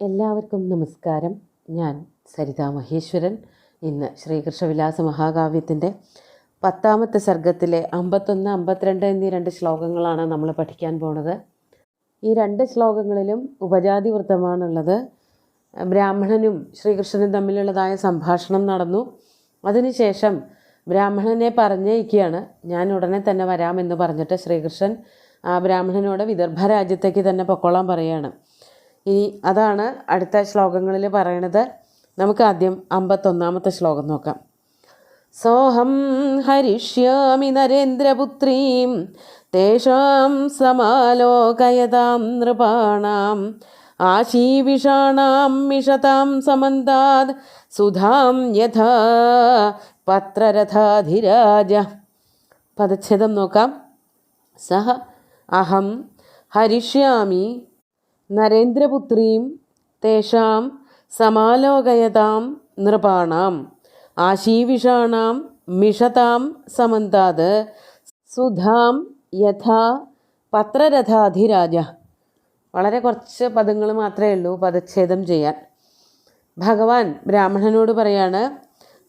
എല്ലാവർക്കും നമസ്കാരം. ഞാൻ സരിത മഹേശ്വരൻ. ഇന്ന് ശ്രീകൃഷ്ണവിലാസ മഹാകാവ്യത്തിൻ്റെ 10ാമത്തെ സർഗത്തിലെ 51, 52 എന്നീ 2 ശ്ലോകങ്ങളാണ് നമ്മൾ പഠിക്കാൻ പോണത്. ഈ 2 ശ്ലോകങ്ങളിലും ഉപജാതി വൃത്തമാണുള്ളത്. ബ്രാഹ്മണനും ശ്രീകൃഷ്ണനും തമ്മിലുള്ളതായ സംഭാഷണം നടന്നു. അതിനുശേഷം ബ്രാഹ്മണനെ പറഞ്ഞയക്കുകയാണ്. ഞാൻ ഉടനെ തന്നെ വരാമെന്ന് പറഞ്ഞിട്ട് ശ്രീകൃഷ്ണൻ ആ ബ്രാഹ്മണനോട് വിദർഭ രാജ്യത്തേക്ക് തന്നെ പൊക്കോളാൻ പറയുകയാണ്. ഇനി അതാണ് അടുത്ത ശ്ലോകങ്ങളിൽ പറയണത്. നമുക്ക് ആദ്യം 51ാമത്തെ ശ്ലോകം നോക്കാം. സോഹം ഹരിഷ്യാമി നരേന്ദ്രപുത്രീം തേഷാം സമാലോകയതാം നൃപാണാം ആശീവിഷാണാം മിഷതാം സമന്താത് സുധാം യഥാ പത്രരഥാധിരാജ. പദച്ഛേദം നോക്കാം. സഹ അഹം ഹരിഷ്യാമി നരേന്ദ്രപുത്രീം തേഷാം സമാലോകയതാം നൃപാണാം ആശീവിഷാണാം മിഷതാം സമന്താത് സുധാം യഥാ പത്രരഥാധിരാജ. വളരെ കുറച്ച് പദങ്ങൾ മാത്രമേ ഉള്ളൂ പദച്ഛേദം ചെയ്യാൻ. ഭഗവാൻ ബ്രാഹ്മണനോട് പറയാണ്,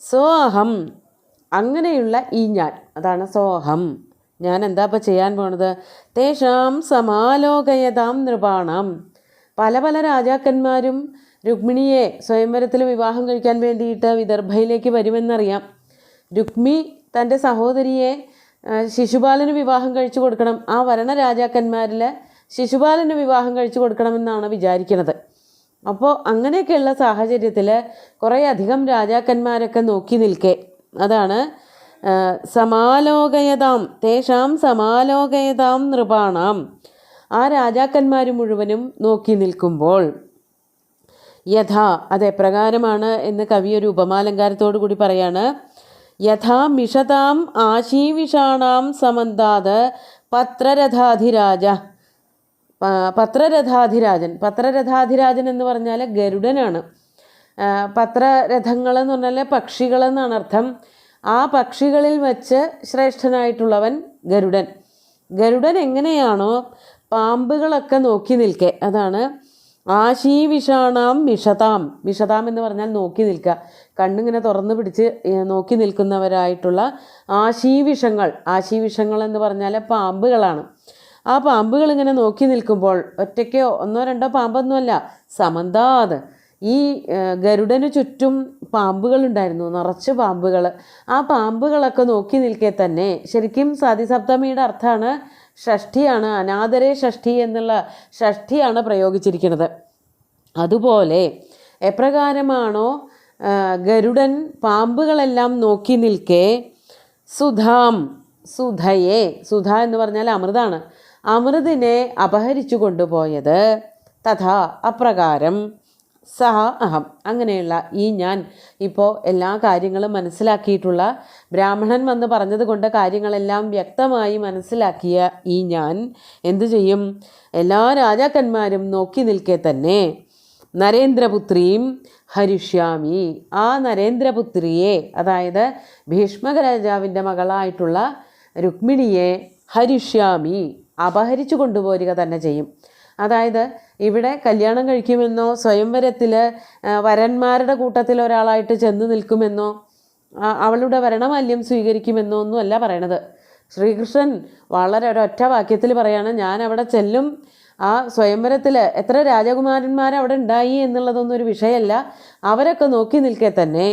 സോഹം, അങ്ങനെയുള്ള ഈ ഞാൻ, അതാണ് സോഹം. ഞാൻ എന്താ ഇപ്പം ചെയ്യാൻ പോണത്? തേഷാം സമാലോകയതാം നൃപാണാം. പല പല രാജാക്കന്മാരും രുക്മിണിയെ സ്വയംവരത്തിൽ വിവാഹം കഴിക്കാൻ വേണ്ടിയിട്ട് വിദർഭയിലേക്ക് വരുമെന്നറിയാം. രുക്മി തൻ്റെ സഹോദരിയെ ശിശുപാലന് വിവാഹം കഴിച്ചു കൊടുക്കണം. ആ വരണ രാജാക്കന്മാരിൽ ശിശുപാലന് വിവാഹം കഴിച്ചു കൊടുക്കണമെന്നാണ് വിചാരിക്കുന്നത്. അപ്പോൾ അങ്ങനെയൊക്കെയുള്ള സാഹചര്യത്തിൽ കുറേ അധികം രാജാക്കന്മാരൊക്കെ നോക്കി നിൽക്കെ, അതാണ് സമാലോകയതാം തേഷാം സമാലോകയതാം നൃപാണാം. ആ രാജാക്കന്മാർ മുഴുവനും നോക്കി നിൽക്കുമ്പോൾ യഥാ, അതെപ്രകാരമാണ് എന്ന് കവി ഒരു ഉപമാലങ്കാരത്തോടു കൂടി പറയാണ്. യഥാ മിഷതാം ആശീവിഷാണാം സമന്താത് പത്രരഥാധിരാജ. പത്രരഥാധിരാജൻ, പത്രരഥാധിരാജൻ എന്ന് പറഞ്ഞാൽ ഗരുഡനാണ്. പത്രരഥങ്ങൾ എന്ന് പറഞ്ഞാൽ പക്ഷികളെന്നാണ് അർത്ഥം. ആ പക്ഷികളിൽ വച്ച് ശ്രേഷ്ഠനായിട്ടുള്ളവൻ ഗരുഡൻ. ഗരുഡൻ എങ്ങനെയാണോ പാമ്പുകളൊക്കെ നോക്കി നിൽക്കെ, അതാണ് ആശീവിഷാണാം മിഷതാം. മിഷതാം എന്ന് പറഞ്ഞാൽ നോക്കി നിൽക്കുക, കണ്ണിങ്ങനെ തുറന്നു പിടിച്ച് നോക്കി നിൽക്കുന്നവരായിട്ടുള്ള ആശീവിഷങ്ങൾ. ആശീവിഷങ്ങൾ എന്ന് പറഞ്ഞാൽ പാമ്പുകളാണ്. ആ പാമ്പുകൾ ഇങ്ങനെ നോക്കി നിൽക്കുമ്പോൾ, ഒറ്റയ്ക്കോ ഒന്നോ രണ്ടോ പാമ്പൊന്നുമല്ല, സമന്താത്, ഈ ഗരുഡന് ചുറ്റും പാമ്പുകളുണ്ടായിരുന്നു, നിറച്ച് പാമ്പുകൾ. ആ പാമ്പുകളൊക്കെ നോക്കി നിൽക്കെ തന്നെ, ശരിക്കും സതിസപ്തമിയുടെ അർത്ഥമാണ് ഷഷ്ഠിയാണ്, അനാദരേ ഷഷ്ഠി എന്നുള്ള ഷഷ്ഠിയാണ് പ്രയോഗിച്ചിരിക്കുന്നത്. അതുപോലെ എപ്രകാരമാണോ ഗരുഡൻ പാമ്പുകളെല്ലാം നോക്കി നിൽക്കെ സുധാം, സുധയെ, സുധ എന്ന് പറഞ്ഞാൽ അമൃതാണ്, അമൃതിനെ അപഹരിച്ചു കൊണ്ടുപോയത്, തഥാ അപ്രകാരം, സഹ അഹം, അങ്ങനെയുള്ള ഈ ഞാൻ, ഇപ്പോൾ എല്ലാ കാര്യങ്ങളും മനസ്സിലാക്കിയിട്ടുള്ള, ബ്രാഹ്മണൻ വന്ന് പറഞ്ഞതുകൊണ്ട് കാര്യങ്ങളെല്ലാം വ്യക്തമായി മനസ്സിലാക്കിയ ഈ ഞാൻ എന്തു ചെയ്യും? എല്ലാ രാജാക്കന്മാരും നോക്കി നിൽക്കെ തന്നെ നരേന്ദ്രപുത്രിയും ഹരിഷ്യാമി, ആ നരേന്ദ്രപുത്രിയെ, അതായത് ഭീഷ്മക രാജാവിൻ്റെ മകളായിട്ടുള്ള രുക്മിണിയെ ഹരിഷ്യാമി, അപഹരിച്ചു കൊണ്ടുപോരുക തന്നെ ചെയ്യും. അതായത് ഇവിടെ കല്യാണം കഴിക്കുമെന്നോ സ്വയംവരത്തിൽ വരന്മാരുടെ കൂട്ടത്തിൽ ഒരാളായിട്ട് ചെന്ന് നിൽക്കുമെന്നോ അവളുടെ വരണമാല്യം സ്വീകരിക്കുമെന്നോ ഒന്നുമല്ല പറയണത്. ശ്രീകൃഷ്ണൻ വളരെ ഒരൊറ്റ വാക്യത്തിൽ പറയാണ്, ഞാൻ അവിടെ ചെല്ലും. ആ സ്വയംവരത്തിൽ എത്ര രാജകുമാരന്മാർ അവിടെ ഉണ്ടായി എന്നുള്ളതൊന്നും ഒരു വിഷയമല്ല. അവരൊക്കെ നോക്കി നിൽക്കെ തന്നെ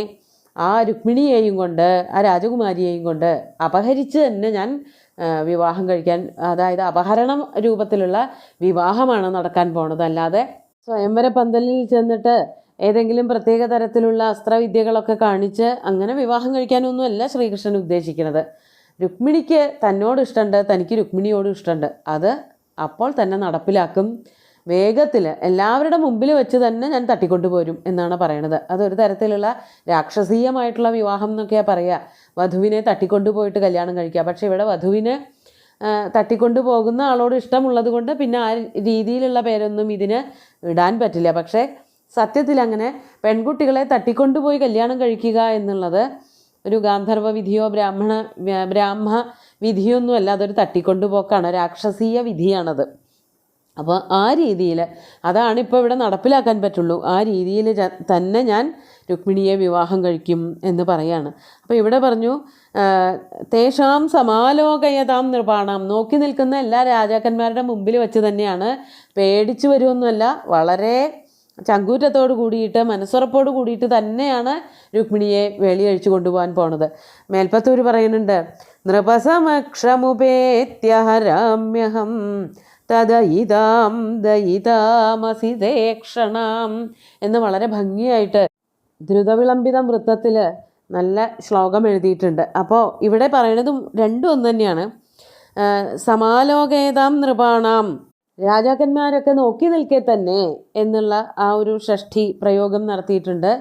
ആ രുക്മിണിയെയും കൊണ്ട്, ആ രാജകുമാരിയെയും കൊണ്ട് അപഹരിച്ച് തന്നെ ഞാൻ വിവാഹം കഴിക്കാൻ, അതായത് അപഹരണം രൂപത്തിലുള്ള വിവാഹമാണ് നടക്കാൻ പോണത്. അല്ലാതെ സ്വയംവര പന്തലിൽ ചെന്നിട്ട് ഏതെങ്കിലും പ്രത്യേക തരത്തിലുള്ള അസ്ത്രവിദ്യകളൊക്കെ കാണിച്ച് അങ്ങനെ വിവാഹം കഴിക്കാനൊന്നുമല്ല ശ്രീകൃഷ്ണൻ ഉദ്ദേശിക്കുന്നത്. രുക്മിണിക്ക് തന്നോട് ഇഷ്ടമുണ്ട്, തനിക്ക് രുക്മിണിയോട് ഇഷ്ടമുണ്ട്, അത് അപ്പോൾ തന്നെ നടപ്പിലാക്കും. വേഗത്തിൽ എല്ലാവരുടെ മുമ്പിൽ വെച്ച് തന്നെ ഞാൻ തട്ടിക്കൊണ്ടുപോരും എന്നാണ് പറയണത്. അതൊരു തരത്തിലുള്ള രാക്ഷസീയമായിട്ടുള്ള വിവാഹം എന്നൊക്കെയാണ് പറയുക. വധുവിനെ തട്ടിക്കൊണ്ടുപോയിട്ട് കല്യാണം കഴിക്കുക. പക്ഷേ ഇവിടെ വധുവിനെ തട്ടിക്കൊണ്ടു പോകുന്ന ആളോട് ഇഷ്ടമുള്ളത് കൊണ്ട് പിന്നെ ആ രീതിയിലുള്ള പേരൊന്നും ഇതിന് ഇടാൻ പറ്റില്ല. പക്ഷേ സത്യത്തിൽ അങ്ങനെ പെൺകുട്ടികളെ തട്ടിക്കൊണ്ടുപോയി കല്യാണം കഴിക്കുക എന്നുള്ളത് ഒരു ഗാന്ധർവ വിധിയോ ബ്രാഹ്മ വിധിയൊന്നുമല്ല, അതൊരു തട്ടിക്കൊണ്ടുപോക്കാണ്, രാക്ഷസീയ വിധിയാണത്. അപ്പോൾ ആ രീതിയിൽ അതാണിപ്പോൾ ഇവിടെ നടപ്പിലാക്കാൻ പറ്റുള്ളൂ. ആ രീതിയിൽ തന്നെ ഞാൻ രുക്മിണിയെ വിവാഹം കഴിക്കും എന്ന് പറയാണ്. അപ്പോൾ ഇവിടെ പറഞ്ഞു തേഷാം സമാലോകയതാം നൃപാണാം, നോക്കി നിൽക്കുന്ന എല്ലാ രാജാക്കന്മാരുടെ മുമ്പിൽ വെച്ച് തന്നെയാണ്, പേടിച്ചു വരുമൊന്നുമല്ല, വളരെ ചങ്കൂറ്റത്തോട് കൂടിയിട്ട് മനസ്സുറപ്പോട് കൂടിയിട്ട് തന്നെയാണ് രുക്മിണിയെ വേളിയഴിച്ചു കൊണ്ടുപോകാൻ പോണത്. മേൽപ്പത്തൂർ പറയുന്നുണ്ട്, നൃപസമക്ഷമുപേത്യഹരാമ്യഹം തദയിതാം ദയിതാമസിതേക്ഷണാം എന്ന് വളരെ ഭംഗിയായിട്ട് ദ്രുതവിളംബിതം വൃത്തത്തിൽ നല്ല ശ്ലോകം എഴുതിയിട്ടുണ്ട്. അപ്പോൾ ഇവിടെ പറയുന്നതും രണ്ടും ഒന്ന് തന്നെയാണ്. സമാലോകേതാം നൃപാണാം, രാജാക്കന്മാരൊക്കെ നോക്കി നിൽക്കെ തന്നെ എന്നുള്ള ആ ഒരു ഷഷ്ഠി പ്രയോഗം നടത്തിയിട്ടുണ്ട്.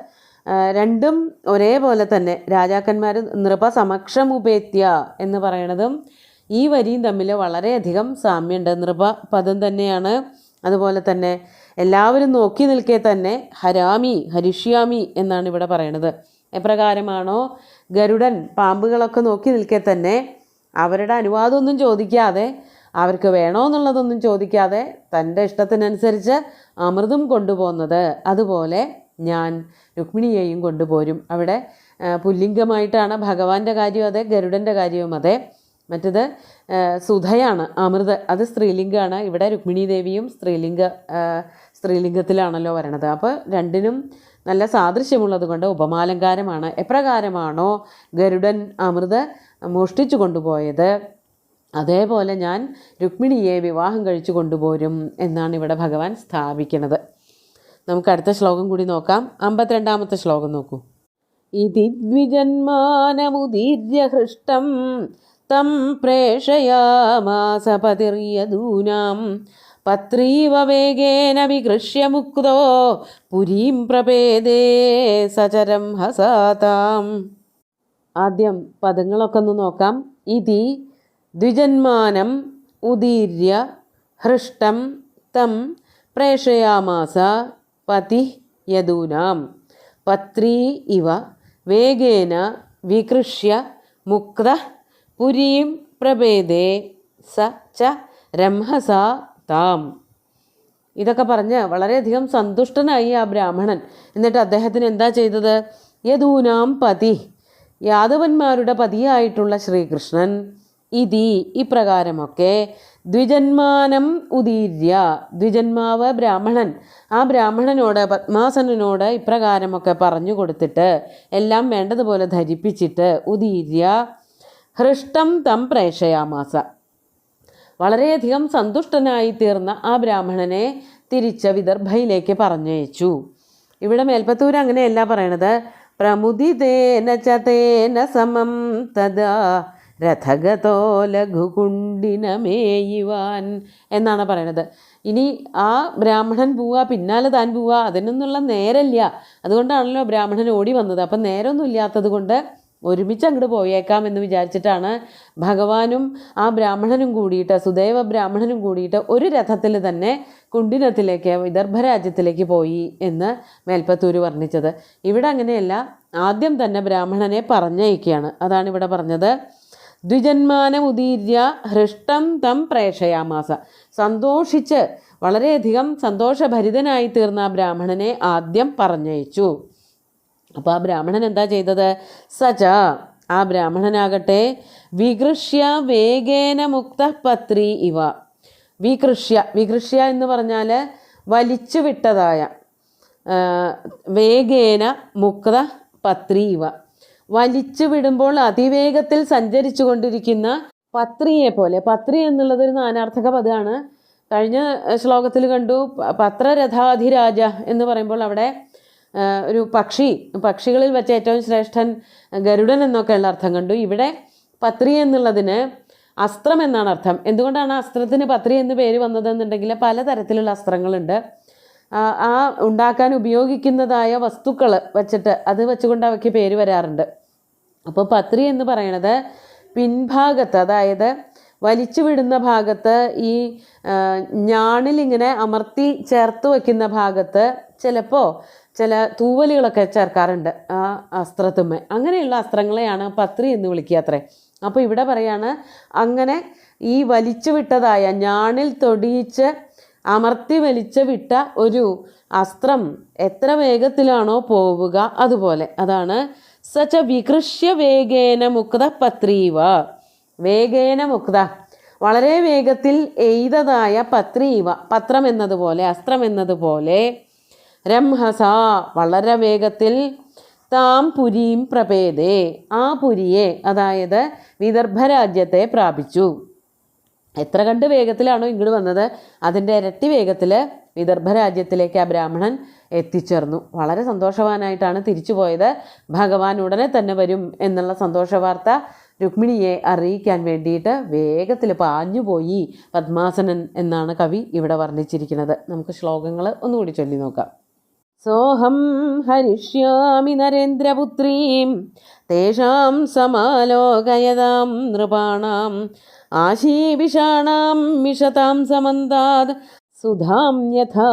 രണ്ടും ഒരേപോലെ തന്നെ രാജാക്കന്മാർ നൃപസമക്ഷമുപേത്യ എന്ന് പറയണതും ഈ വരിയും തമ്മിൽ വളരെയധികം സാമ്യമുണ്ട്. നൃപ പദം തന്നെയാണ്. അതുപോലെ തന്നെ എല്ലാവരും നോക്കി നിൽക്കെ തന്നെ ഹരിഷ്യാമി എന്നാണ് ഇവിടെ പറയണത്. എപ്രകാരമാണോ ഗരുഡൻ പാമ്പുകളൊക്കെ നോക്കി നിൽക്കെ തന്നെ അവരുടെ അനുവാദമൊന്നും ചോദിക്കാതെ, അവർക്ക് വേണോ എന്നുള്ളതൊന്നും ചോദിക്കാതെ തൻ്റെ ഇഷ്ടത്തിനനുസരിച്ച് അമൃതും കൊണ്ടുപോകുന്നത്, അതുപോലെ ഞാൻ രുക്മിണിയെയും കൊണ്ടുപോരും. അവിടെ പുല്ലിംഗമായിട്ടാണ് ഭഗവാന്റെ കാര്യം അതെ, ഗരുഡൻ്റെ കാര്യവും അതെ. മറ്റത് സുധയാണ്, അമൃത്, അത് സ്ത്രീലിംഗമാണ്. ഇവിടെ രുക്മിണി ദേവിയും സ്ത്രീലിംഗത്തിലാണല്ലോ വരണത്. അപ്പോൾ രണ്ടിനും നല്ല സാദൃശ്യമുള്ളത് കൊണ്ട് ഉപമാലങ്കാരമാണ്. എപ്രകാരമാണോ ഗരുഡൻ അമൃത് മോഷ്ടിച്ചു കൊണ്ടുപോയത്, അതേപോലെ ഞാൻ രുക്മിണിയെ വിവാഹം കഴിച്ചു കൊണ്ടുപോരും എന്നാണ് ഇവിടെ ഭഗവാൻ സ്ഥാപിക്കുന്നത്. നമുക്ക് അടുത്ത ശ്ലോകം കൂടി നോക്കാം. 52ാമത്തെ ശ്ലോകം നോക്കൂ. ഇതി ദ്വിജന്മാനമുദീര്യ ഹൃഷ്ടം തം പ്രേഷയാമാസ പതിര്യദൂനാം പത്രീവ വേഗേന വികൃഷ്യ മുക്തോ പുരീം പ്രപേദേ സചരം ഹസാതാം. ആദ്യം പദങ്ങളൊക്കെ ഒന്ന് നോക്കാം. ഇതി ദ്വിജന്മാനം ഉദീര്യ ഹൃഷ്ടം തം പ്രേഷയാമാസ പതി യദൂനാം പത്രീ ഇവ വേഗേന വികൃഷ്യ മുക്ത പുരീം പ്രഭേദേ സ ച രംഹസ താം. ഇതൊക്കെ പറഞ്ഞ് വളരെയധികം സന്തുഷ്ടനായി ആ ബ്രാഹ്മണൻ. എന്നിട്ട് അദ്ദേഹത്തിന് എന്താ ചെയ്തത്? യദൂനാം പതി, യാദവന്മാരുടെ പതിയായിട്ടുള്ള ശ്രീകൃഷ്ണൻ, ഇതി ഇപ്രകാരമൊക്കെ, ദ്വിജന്മാനം ഉദീര്യ, ദ്വിജന്മാവ് ബ്രാഹ്മണൻ, ആ ബ്രാഹ്മണനോട് പത്മാസനനോട് ഇപ്രകാരമൊക്കെ പറഞ്ഞു കൊടുത്തിട്ട് എല്ലാം വേണ്ടതുപോലെ ധരിപ്പിച്ചിട്ട്, ഉദീര്യ ഹൃഷ്ടം തം പ്രേഷയാമാസ, വളരെയധികം സന്തുഷ്ടനായി തീർന്ന ആ ബ്രാഹ്മണനെ തിരിച്ച് വിദർഭയിലേക്ക് പറഞ്ഞയച്ചു. ഇവിടെ മേൽപ്പത്തൂർ അങ്ങനെയല്ല പറയണത്. പ്രമുദിതേന ചതേന സമം തദാ രഥഗതോ ലഘുകുണ്ടിനമേയുവാൻ എന്നാണ് പറയണത്. ഇനി ആ ബ്രാഹ്മണൻ പോവുക, പിന്നാലെ താൻ പോവുക, അതിനൊന്നുള്ള നേരമില്ല. അതുകൊണ്ടാണല്ലോ ബ്രാഹ്മണൻ ഓടി വന്നത്. അപ്പം നേരമൊന്നും ഇല്ലാത്തത് കൊണ്ട് ഒരുമിച്ച് അങ്ങോട്ട് പോയേക്കാം എന്ന് വിചാരിച്ചിട്ടാണ് ഭഗവാനും ആ ബ്രാഹ്മണനും കൂടിയിട്ട്, സുദേവ ബ്രാഹ്മണനും കൂടിയിട്ട് ഒരു രഥത്തിൽ തന്നെ കുണ്ടിനത്തിലേക്ക്, വിദർഭ രാജ്യത്തിലേക്ക് പോയി എന്ന് മേൽപ്പത്തൂർ വർണ്ണിച്ചത്. ഇവിടെ അങ്ങനെയല്ല, ആദ്യം തന്നെ ബ്രാഹ്മണനെ പറഞ്ഞയക്കുകയാണ്. അതാണ് ഇവിടെ പറഞ്ഞത്. ദ്വിജന്മാനം ഉദീര്യ ഹൃഷ്ടം തം പ്രേഷയാമാസ, സന്തോഷിച്ച് വളരെയധികം സന്തോഷഭരിതനായി തീർന്ന ആ ബ്രാഹ്മണനെ ആദ്യം പറഞ്ഞയച്ചു. അപ്പോൾ ആ ബ്രാഹ്മണൻ എന്താ ചെയ്തത്? സച, ആ ബ്രാഹ്മണനാകട്ടെ, വികൃഷ്യ വേഗേന മുക്ത പത്രി ഇവ. വികൃഷ്യ എന്ന് പറഞ്ഞാൽ വലിച്ചു വിട്ടതായ, വേഗേന മുക്ത പത്രി ഇവ, വലിച്ചു വിടുമ്പോൾ അതിവേഗത്തിൽ സഞ്ചരിച്ചു കൊണ്ടിരിക്കുന്ന പത്രിയെ പോലെ. പത്രി എന്നുള്ളതൊരു നാനാർത്ഥക പദമാണ്. കഴിഞ്ഞ ശ്ലോകത്തിൽ കണ്ടു പത്രരഥാധിരാജ എന്ന് പറയുമ്പോൾ അവിടെ ഒരു പക്ഷികളിൽ വെച്ച് ഏറ്റവും ശ്രേഷ്ഠൻ ഗരുഡൻ എന്നൊക്കെയുള്ള അർത്ഥം കണ്ടു. ഇവിടെ പത്രി എന്നുള്ളതിന് അസ്ത്രം എന്നാണ് അർത്ഥം. എന്തുകൊണ്ടാണ് അസ്ത്രത്തിന് പത്രി എന്ന് പേര് വന്നതെന്നുണ്ടെങ്കിൽ പലതരത്തിലുള്ള അസ്ത്രങ്ങളുണ്ട്. ആ ഉണ്ടാക്കാൻ ഉപയോഗിക്കുന്നതായ വസ്തുക്കൾ വെച്ചിട്ട് അത് വെച്ചുകൊണ്ട് അവയ്ക്ക് പേര് വരാറുണ്ട്. അപ്പോൾ പത്രി എന്ന് പറയണത് പിൻഭാഗത്ത്, അതായത് വലിച്ചു വിടുന്ന ഭാഗത്ത്, ഈ ഞാണിലിങ്ങനെ അമർത്തി ചേർത്ത് വയ്ക്കുന്ന ഭാഗത്ത് ചിലപ്പോൾ ചില തൂവലുകളൊക്കെ ചേർക്കാറുണ്ട് ആ അസ്ത്രത്തുമ്മേ. അങ്ങനെയുള്ള അസ്ത്രങ്ങളെയാണ് പത്രി എന്ന് വിളിക്കുക അത്രേ. അപ്പോൾ ഇവിടെ പറയാണ്, അങ്ങനെ ഈ വലിച്ചു വിട്ടതായ ഞാണിൽ തൊടിയിച്ച് അമർത്തി വലിച്ച വിട്ട ഒരു അസ്ത്രം എത്ര വേഗത്തിലാണോ പോവുക അതുപോലെ. അതാണ് സച്ച വികൃഷ്യ വേഗേന മുക്ത പത്രീവ. വേഗേന മുക്ത, വളരെ വേഗത്തിൽ എയ്തതായ പത്രീവ, പത്രം എന്നതുപോലെ, അസ്ത്രം എന്നതുപോലെ, രംഹസ, വളരെ വേഗത്തിൽ, താം പുരീം പ്രപേദേ, ആ പുരിയെ, അതായത് വിദർഭരാജ്യത്തെ പ്രാപിച്ചു. എത്ര കണ്ട് വേഗത്തിലാണോ ഇങ്ങോട്ട് വന്നത് അതിൻ്റെ ഇരട്ടി വേഗത്തിൽ വിദർഭരാജ്യത്തിലേക്ക് ആ ബ്രാഹ്മണൻ എത്തിച്ചേർന്നു. വളരെ സന്തോഷവാനായിട്ടാണ് തിരിച്ചു പോയത്. ഭഗവാൻ ഉടനെ തന്നെ വരും എന്നുള്ള സന്തോഷ വാർത്ത രുക്മിണിയെ അറിയിക്കാൻ വേണ്ടിയിട്ട് വേഗത്തിൽ പാഞ്ഞുപോയി പദ്മാസനൻ എന്നാണ് കവി ഇവിടെ വർണ്ണിച്ചിരിക്കുന്നത്. നമുക്ക് ശ്ലോകങ്ങൾ ഒന്നുകൂടി ചൊല്ലി നോക്കാം. സോഹം ഹരിഷ്യാമി നരേന്ദ്രപുത്രീം തേഷാം സമാലോകയതാം നൃപാണാം ആശീവിഷാണാം മിഷതാം സമന്താത് സുധാം യഥാ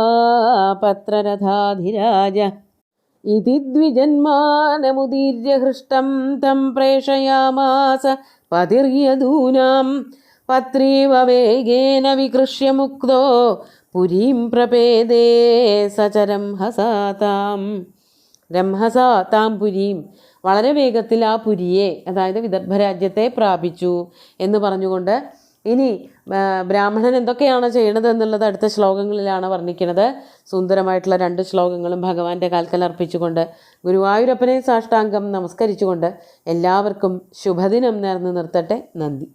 പത്രരഥാധിരാജ ഇതി ദ്വിജന്മാനമുദീര്യ ഹൃഷ്ടം തം പ്രേഷയാമാസ പതിർയദൂനാം പത്രീവ വേഗേന വികൃഷ്യ മുക്തോ പുരീം പ്രപേദേ സചരം ഹസാതാം. രംഹസാതാം പുരീം, വളരെ വേഗത്തിൽ ആ പുരിയെ, അതായത് വിദർഭരാജ്യത്തെ പ്രാപിച്ചു എന്ന് പറഞ്ഞുകൊണ്ട് ഇനി ബ്രാഹ്മണൻ എന്തൊക്കെയാണ് ചെയ്യണത് എന്നുള്ളത് അടുത്ത ശ്ലോകങ്ങളിലാണ് വർണ്ണിക്കുന്നത്. സുന്ദരമായിട്ടുള്ള 2 ശ്ലോകങ്ങളും ഭഗവാന്റെ കാൽക്കൽ അർപ്പിച്ചുകൊണ്ട് ഗുരുവായൂരപ്പനെ സാഷ്ടാംഗം നമസ്കരിച്ചുകൊണ്ട് എല്ലാവർക്കും ശുഭദിനം നേർന്ന് നിർത്തട്ടെ. നന്ദി.